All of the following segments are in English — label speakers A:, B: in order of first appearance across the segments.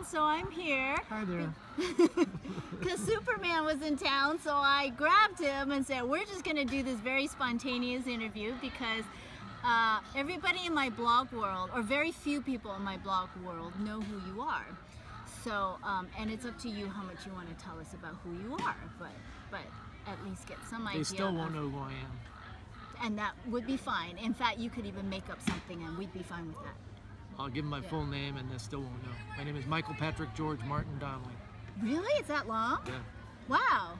A: so I'm here.
B: Hi there.
A: Because Superman was in town, so I grabbed him and said, we're just going to do this very spontaneous interview because everybody in my blog world, or very few people in my blog world, know who you are. So, and it's up to you how much you want to tell us about who you are, but at least get some idea.
B: They still won't know who I am.
A: And that would be fine. In fact, you could even make up something and we'd be fine with that.
B: I'll give them my full name and they still won't know. My name is Michael Patrick George Martin Donnelly.
A: Really? It's that long?
B: Yeah.
A: Wow.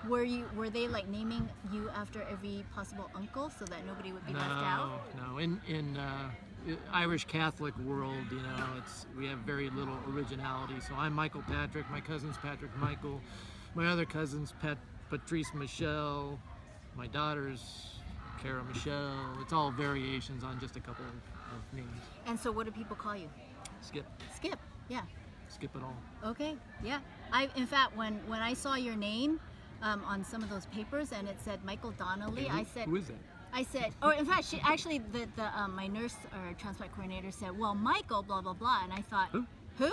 A: Were they like naming you after every possible uncle so that nobody would be left out?
B: No. In Irish Catholic world, you know, we have very little originality. So I'm Michael Patrick. My cousin's Patrick Michael. My other cousin's Patrice Michelle. My daughter's Cara Michelle. It's all variations on just a couple of names.
A: And so what do people call you?
B: Skip.
A: Skip, yeah.
B: Skip it all.
A: Okay, yeah. In fact, when I saw your name on some of those papers and it said Michael Donnelly, I said...
B: Who is that?
A: I said, or in fact, my nurse or transplant coordinator said, well, Michael, blah, blah, blah. And I thought, who?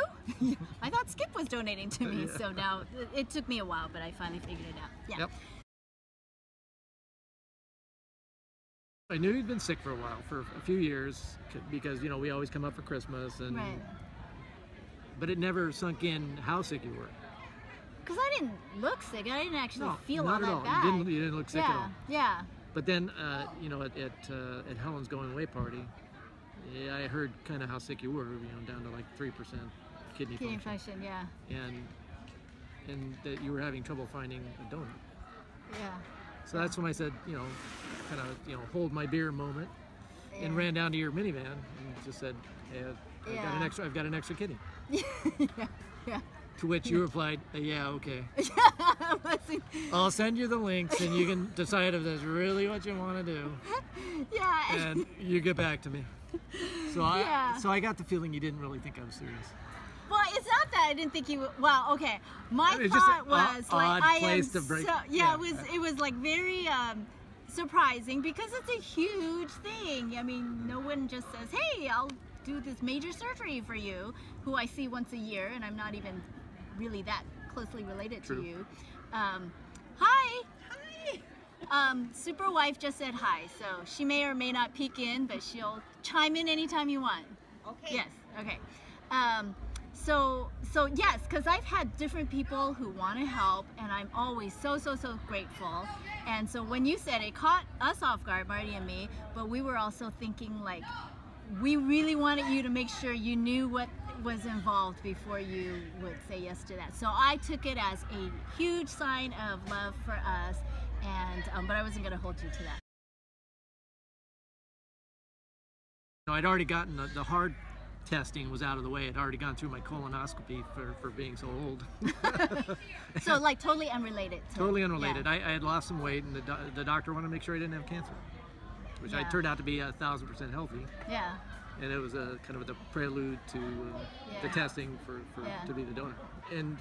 A: I thought Skip was donating to me. Yeah. So now, it took me a while, but I finally figured it out. Yeah.
B: Yep. I knew he'd been sick for a while, for a few years, because, you know, we always come up for Christmas, and
A: right.
B: But it never sunk in how sick you were.
A: Because I didn't look sick. I didn't actually feel
B: not
A: all
B: at all.
A: that bad.
B: You didn't look sick at all.
A: Yeah.
B: But then, you know, at Helen's going away party, I heard kind of how sick you were. You know, down to like 3% kidney function.
A: Yeah.
B: And that you were having trouble finding a donor.
A: Yeah.
B: So that's when I said, you know, kind of, you know, hold my beer moment, and ran down to your minivan and just said, hey, I've got an extra kidney.
A: yeah.
B: To which you replied, yeah, okay. I'll send you the links and you can decide if that's really what you want to do.
A: Yeah.
B: And you get back to me. So I got the feeling you didn't really think I was serious.
A: Well, it's not that I didn't think you. Well, okay. My
B: it's
A: thought
B: just
A: was like
B: I am. To break.
A: So, yeah, it was like very surprising because it's a huge thing. I mean, no one just says, "Hey, I'll do this major surgery for you," who I see once a year, and I'm not even really that closely related to you. Hi. Super Wife just said hi, so she may or may not peek in, but she'll chime in anytime you want.
C: Okay.
A: Yes. Okay. So yes, because I've had different people who want to help, and I'm always so grateful. And so when you said it caught us off guard, Marty and me, but we were also thinking like, we really wanted you to make sure you knew what was involved before you would say yes to that. So I took it as a huge sign of love for us, and but I wasn't going to hold you to that.
B: You know, I'd already gotten the hard testing was out of the way. I'd already gone through my colonoscopy for being so old.
A: So like totally unrelated.
B: Totally unrelated. Yeah. I had lost some weight, and the doctor wanted to make sure I didn't have cancer, which I turned out to be 1,000% healthy.
A: Yeah.
B: And it was a kind of the prelude to the testing to be the donor. And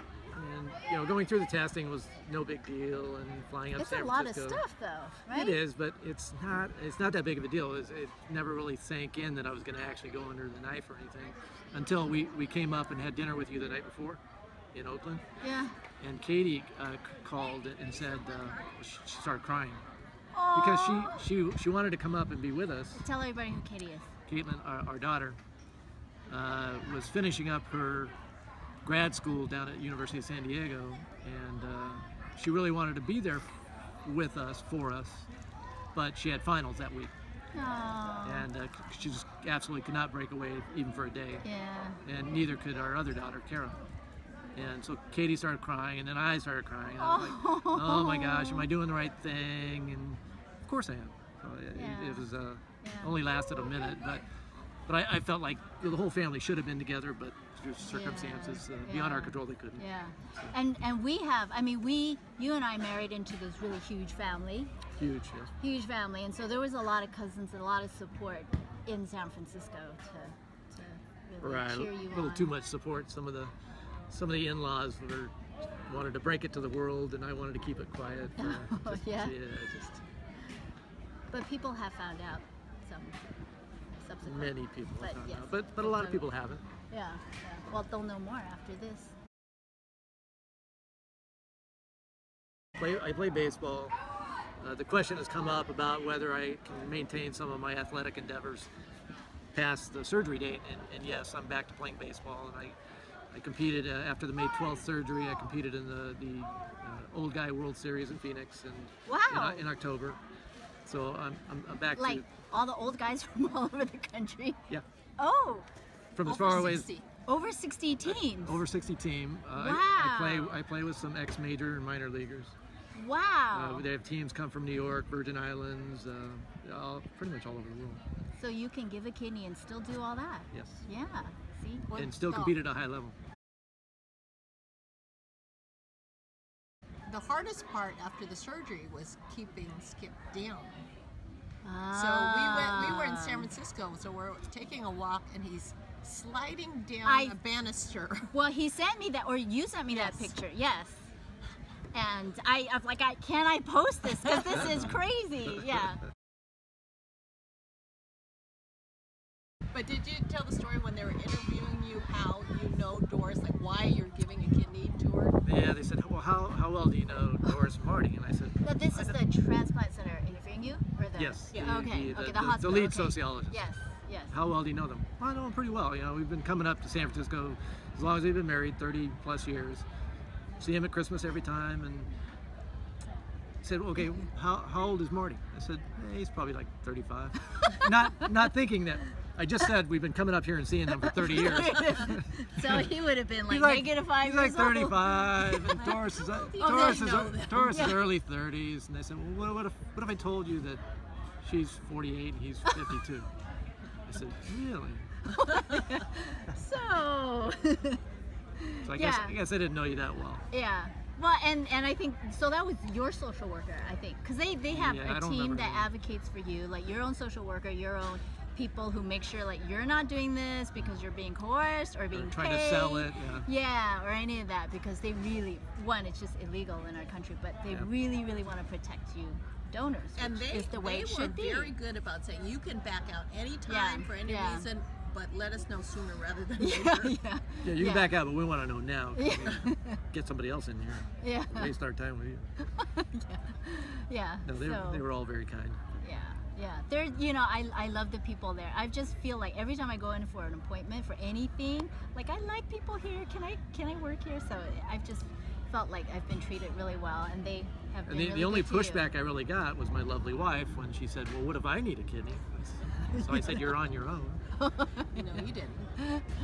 B: you know, going through the testing was no big deal, and flying up to San Francisco.
A: It's a lot of stuff, though, right?
B: It is, but it's not that big of a deal. It never really sank in that I was going to actually go under the knife or anything until we came up and had dinner with you the night before in Oakland.
A: Yeah.
B: And Katie called and said she started crying.
A: Aww.
B: Because she wanted to come up and be with us.
A: Tell everybody who Katie is.
B: Caitlin, our daughter, was finishing up her grad school down at University of San Diego, and she really wanted to be there with us, for us, but she had finals that week.
A: Aww.
B: And she just absolutely could not break away even for a day.
A: Yeah.
B: And neither could our other daughter, Cara. And so Katie started crying, and then I started crying. And I was like, oh my gosh, am I doing the right thing? And of course I am. So it was only lasted a minute, but I felt like the whole family should have been together, but through circumstances beyond our control, they couldn't.
A: Yeah. And we have, I mean, you and I married into this really huge family.
B: Huge, yes.
A: Huge family, and so there was a lot of cousins and a lot of support in San Francisco to really cheer you on.
B: A little too much support. Some of the in-laws wanted to break it to the world, and I wanted to keep it quiet.
A: But people have found out some subsequently.
B: Many people have found out, but a lot of people haven't.
A: Yeah. Well, they'll know more after this.
B: I play baseball. The question has come up about whether I can maintain some of my athletic endeavors past the surgery date, and yes, I'm back to playing baseball. And I competed after the May 12th surgery. I competed in the Old Guy World Series in Phoenix, and
A: Wow.
B: in October. So I'm back
A: Like
B: to
A: all the old guys from all over the country.
B: yeah,
A: Oh,
B: from as far away as
A: over 60 teams.
B: over 60 team.
A: Wow.
B: I play with some ex-major and minor leaguers.
A: Wow.
B: They have teams come from New York, Virgin Islands, pretty much all over the world.
A: So you can give a kidney and still do all that?
B: Yes.
A: Yeah. See?
B: And still compete at a high level.
C: The hardest part after the surgery was keeping Skip down.
A: Ah.
C: So we were in San Francisco, so we're taking a walk, and he's sliding down a banister.
A: Well, he sent me that, or you sent me that
C: Yes.
A: picture. Yes. And I'm like, can I post this? Because this is crazy. Yeah.
C: But did you tell the story when they were interviewing you how you know Doris, like why you're giving a kidney to her?
B: Yeah, they said, well, how well do you know Doris and Marty? And I said,
A: But this is the transplant center interviewing you? Or the,
B: yes.
A: Yeah. The hospital.
B: The lead
A: okay.
B: sociologist.
A: Yes. Yes.
B: How well do you know them? Well, I know them pretty well. You know, we've been coming up to San Francisco as long as we've been married, 30 plus years. See him at Christmas every time, and said, okay, how old is Marty? I said, he's probably like 35. not thinking that I just said we've been coming up here and seeing them for 30 years.
A: So he would have been like, negative 5
B: he's
A: years
B: like 35, and Doris is early 30s, and they said, well, what if I told you that she's 48 and he's 52? I said, really?
A: So.
B: So I guess I didn't know you that well.
A: Yeah. Well, and I think, so that was your social worker, I think. Because they have a team that advocates for you, like your own social worker, your own people who make sure like you're not doing this because you're being coerced or being
B: trying
A: paid.
B: to sell it.
A: Yeah, or any of that, because they really, one, it's just illegal in our country, but they really, really want to protect you donors,
C: and
A: which is the way it should be.
C: They were very good about saying you can back out anytime for any reason, but let us know sooner rather than later.
B: Yeah, you can back out, but we want to know now. Get somebody else in here. Yeah. Waste our time with you.
A: Yeah.
B: No, they were all very kind.
A: Yeah, they're, you know, I love the people there. I just feel like every time I go in for an appointment for anything, like I like people here. Can I work here? So I've just felt like I've been treated really well, and they have been.
B: And the only pushback I really got was my lovely wife when she said, "Well, what if I need a kidney?" So I said, "You're on your own."
C: No, you didn't.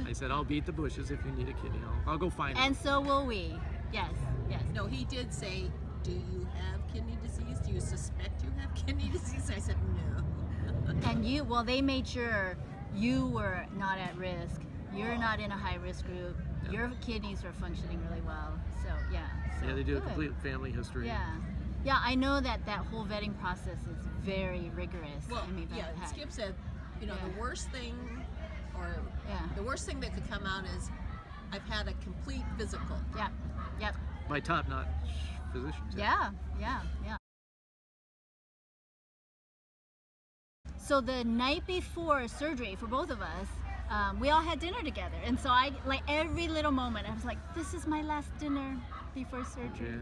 B: I said, "I'll beat the bushes if you need a kidney. I'll go find it."
A: And so will we. Yes.
C: No, he did say, "Do you have kidney disease? Do you suspect you have kidney disease?" I said, "No."
A: And well, they made sure you were not at risk. You're not in a high-risk group. Your kidneys are functioning really well. So
B: yeah, they do a complete family history.
A: Yeah, I know that whole vetting process is very rigorous.
C: Well,
A: I mean,
C: Skip said, you know, the worst thing, the worst thing that could come out is I've had a complete physical.
A: Yep.
B: By top-notch physicians.
A: Yeah. So the night before surgery for both of us, we all had dinner together, and so I, like, every little moment I was like, this is my last dinner before surgery.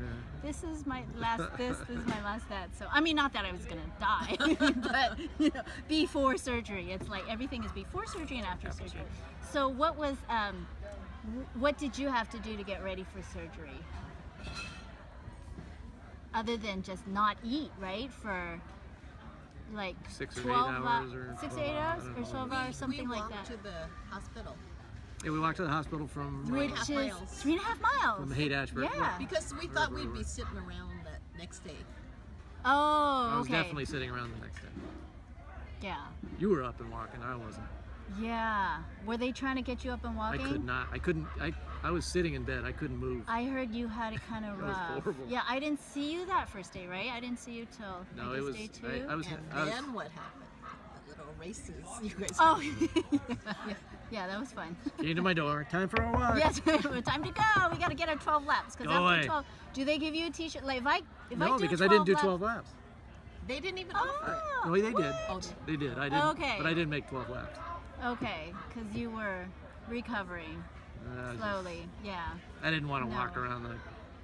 A: This is my last this is my last that. So I mean, not that I was gonna die, but you know, before surgery, it's like everything is before surgery and after surgery. So what did you have to do to get ready for surgery, other than just not eat, right, for like
B: 6 or 8
A: 12
B: hours or
A: 6 or 8 hours or 12 hours, something like that?
C: We walked to the hospital.
B: Yeah, we walked to the hospital from
C: 3.5 miles.
A: 3.5 miles.
B: From Haight-Ashbury.
A: Yeah.
C: Because we thought we'd be sitting around that next day.
A: Oh, okay.
B: I was definitely sitting around the next day.
A: Yeah.
B: You were up and walking. I wasn't.
A: Yeah. Were they trying to get you up and walking?
B: I could not. I couldn't. I was sitting in bed. I couldn't move.
A: I heard you had it kind of rough.
B: It was horrible.
A: Yeah, I didn't see you that first day, right? I didn't see you till day 2.
C: Then what happened? The little races you guys.
A: Oh, yeah, that was fun.
B: Came to my door. Time for a walk.
A: Yes, time to go. We got to get our 12 laps. Because after 12, do they give you a t-shirt? Like
B: No, because I didn't do 12 laps.
C: They didn't even offer it.
B: No, they did. They did. I didn't.
A: Okay.
B: But I didn't make 12 laps.
A: Okay, because you were recovering
B: Uh,
A: slowly. Yeah.
B: I didn't want to
A: No.
B: walk around the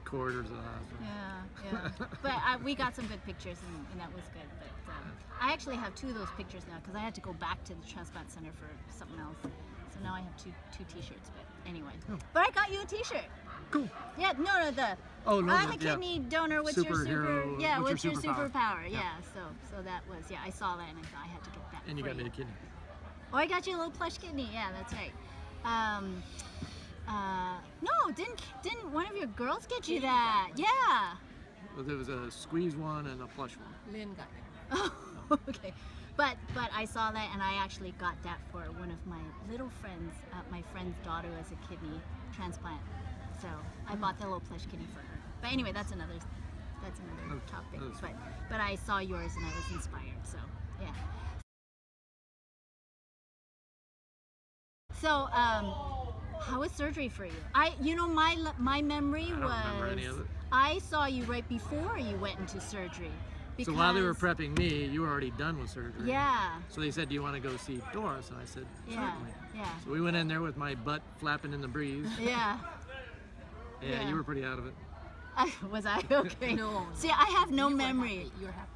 B: corridors of the hospital.
A: Yeah, yeah. But we got some good pictures, and that was good. But I actually have 2 of those pictures now because I had to go back to the transplant center for something else. So now I have two T-shirts. But anyway, but I got you a T-shirt.
B: Cool.
A: Yeah, no, the.
B: Oh, no,
A: I'm a
B: yeah.
A: kidney donor. What's your
B: Superhero,
A: Yeah,
B: what's
A: what's
B: your
A: your
B: superpower?
A: superpower?
B: Yeah.
A: Yeah. So that was I saw that and I thought I had to get that.
B: And you
A: for
B: got me a kidney.
A: Oh, I got you a little plush kidney. Yeah, that's right. No, didn't one of your girls get you that? Yeah.
B: Well, there was a squeeze one and a plush one.
C: Lynn got it.
A: Oh, okay. But I saw that and I actually got that for one of my little friends. My friend's daughter has a kidney transplant, so I bought the little plush kidney for her. But anyway, that's another topic. But I saw yours and I was inspired. So yeah. So how was surgery for you? My memory
B: I don't remember any of it.
A: I saw you right before you went into surgery.
B: So while they were prepping me, you were already done with surgery.
A: Yeah.
B: So they said, "Do you want to go see Doris?" And I said,
A: Yeah.
B: "Certainly."
A: Yeah.
B: So we went in there with my butt flapping in the breeze.
A: Yeah.
B: Yeah,
A: Yeah.
B: you were pretty out of it.
A: Was I okay?
C: No.
A: See, I have no
C: You were
A: memory.
C: happy. You're happy.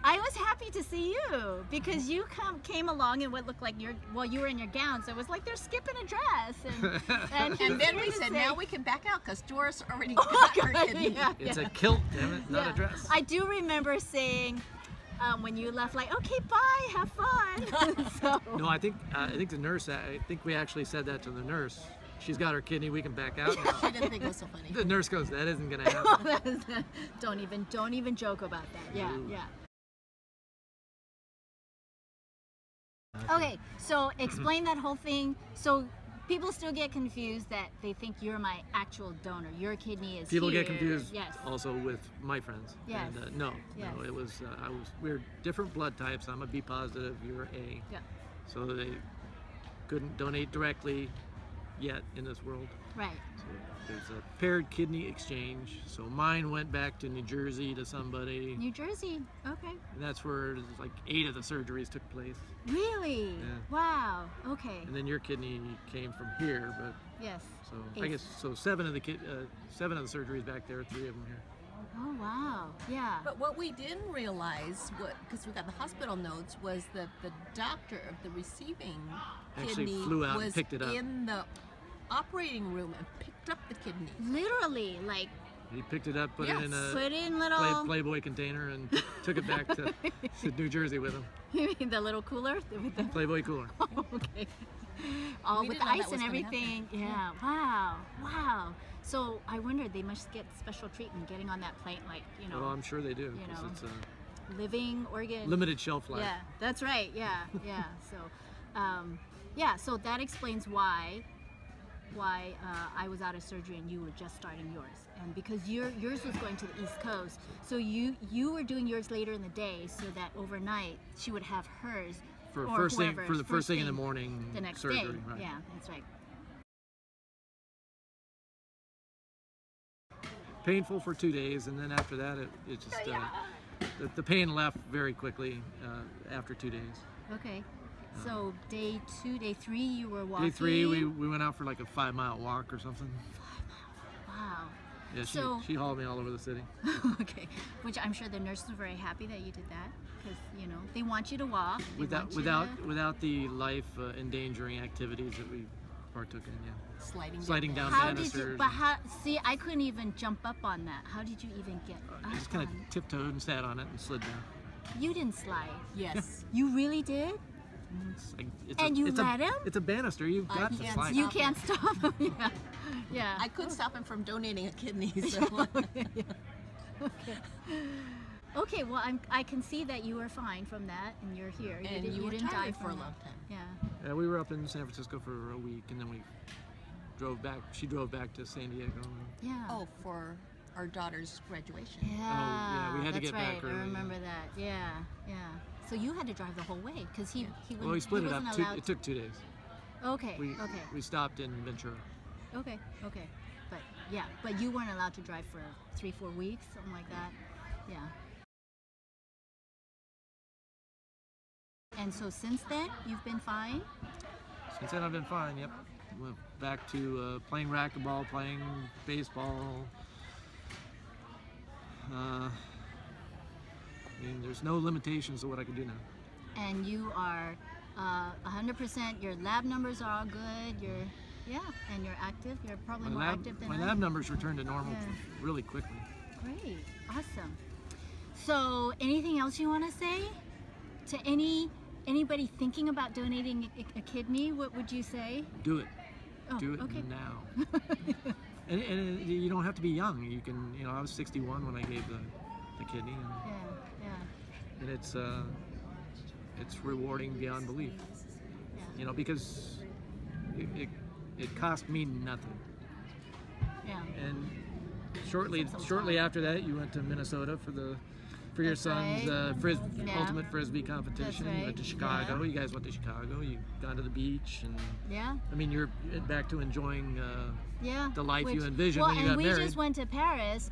A: I was happy to see you because you came along in what looked like you were in your gown, so it was like they're skipping a dress. And
C: And then we
A: here to
C: said,
A: say-
C: now we can back out because Doris already
A: Oh,
C: got her kidney.
A: yeah,
B: It's
A: yeah.
B: a kilt, damn it, not
A: Yeah.
B: a dress.
A: I do remember saying when you left, like, okay, bye, have fun. So,
B: No, I think the nurse. I think we actually said that to the nurse. She's got her kidney. We can back out now.
C: She didn't think it was so funny.
B: The nurse goes, "That isn't gonna happen."
A: don't even joke about that. Yeah,
B: No.
A: yeah. Okay, so explain that whole thing. So people still get confused that they think you're my actual donor. Your kidney is
B: People
A: here.
B: get confused
A: Yes.
B: also with my friends.
A: Yes.
B: And, no,
A: Yes.
B: it was we're different blood types. I'm a B positive. You're A.
A: Yeah.
B: So they couldn't donate directly yet in this world.
A: Right.
B: So there's a paired kidney exchange. So mine went back to New Jersey to somebody.
A: New Jersey. Okay.
B: And that's where like 8 of the surgeries took place.
A: Really?
B: Yeah.
A: Wow. Okay.
B: And then your kidney came from here, but
A: Yes.
B: so I
A: 8.
B: guess so 7 of the surgeries back there, 3 of them here.
A: Oh wow. Yeah.
C: But what we didn't realize, because we got the hospital notes, was that the doctor of the receiving
B: Actually
C: kidney
B: flew out and
C: was
B: picked it up.
C: in the operating room and picked up the kidney.
A: Literally, like,
B: He picked it up, put it in a
A: put in little.
B: Playboy container, and took it back to New Jersey with him.
A: You mean the little cooler with the
B: Playboy cooler.
A: okay. All
C: We
A: with
C: didn't
A: the
C: know that
A: ice
C: was
A: and
C: gonna
A: everything. Yeah. Wow. Wow. So I wonder they must get special treatment getting on that plane, like, you know,
B: Well, I'm sure they do, because
A: know.
B: it's a
A: living organ.
B: limited shelf life.
A: Yeah, that's right. Yeah, yeah. So, yeah. So that explains why I was out of surgery and you were just starting yours, and because yours was going to the East Coast, so you were doing yours later in the day, so that overnight she would have hers
B: For
A: or
B: first thing,
A: whoever's
B: for the first thing in the morning
A: the next
B: surgery.
A: day.
B: Right.
A: Yeah, that's right.
B: Painful for 2 days, and then after that, it just the pain left very quickly after 2 days.
A: Okay. So day 2, day 3, you were walking.
B: Day 3, we went out for like a 5-mile walk or something.
A: Wow.
B: Yeah,
A: So-
B: she hauled me all over the city.
A: Okay. Which I'm sure the nurses were very happy that you did that, because they want you to walk. They want you to-
B: Without the life endangering activities that we partook in. Yeah.
C: Sliding
B: down
A: How did
B: banisters.
A: you? But how? See, I couldn't even jump up on that. How did you even get
B: I just
A: up
B: kind
A: on it?
B: of tiptoed and sat on it and slid down.
A: You didn't slide.
C: Yes.
A: You really did? And you let him?
B: It's a banister. You've
C: I
B: got to
C: can't
B: slide.
A: You
C: Stop
A: can't stop him. Yeah. Yeah.
C: I couldn't stop him from donating a kidney. So.
A: Okay. Well, I can see that you were fine from that, and you're here.
C: And
A: didn't,
C: you were
A: didn't die
C: tired for a
A: from
C: long
A: that.
C: time.
A: Yeah.
B: Yeah, we were up in San Francisco for a week, and then we drove back. She drove back to San Diego.
A: Yeah.
C: Oh, for our daughter's graduation.
A: Yeah.
B: yeah, we had to
A: that's
B: get back
A: right.
B: early,
A: I remember that. Yeah. Yeah. So you had to drive the whole way because he wouldn't.
B: Well, we split
A: he
B: it up.
A: wasn't allowed
B: It took 2 days.
A: Okay.
B: We
A: Okay.
B: stopped in Ventura.
A: Okay, okay. But yeah, but you weren't allowed to drive for 3-4 weeks, something like that. Yeah. And so since then, you've been fine?
B: Since then, I've been fine. Yep. went back to playing racquetball, playing baseball. I mean, there's no limitations to what I can do now.
A: And you are 100%. Your lab numbers are all good. And you're active. You're probably more active than
B: my
A: I
B: lab numbers returned to normal really quickly.
A: Great, awesome. So, anything else you want to say to anybody thinking about donating a kidney? What would you say?
B: Do it.
A: Oh,
B: do it
A: okay.
B: now. and you don't have to be young. You can, I was 61 when I gave the kidney. And, and it's rewarding beyond belief.
A: Yeah.
B: Because it cost me nothing.
A: Yeah.
B: And shortly after that, you went to Minnesota for your son's ultimate frisbee competition.
A: Right.
B: You went to Chicago. You guys went to Chicago. You gone to the beach, and I mean, you're back to enjoying the life you envisioned when you got married.
A: We just went to Paris.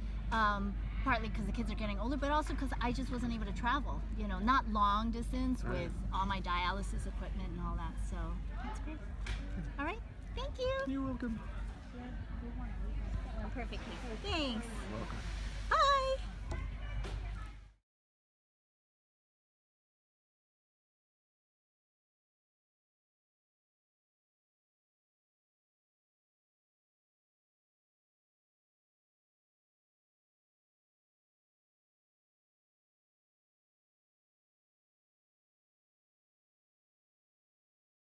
A: Partly because the kids are getting older, but also because I just wasn't able to travel, not long distance with all my dialysis equipment and all that. So that's great. All right, thank you.
B: You're welcome.
A: Perfect. Thanks.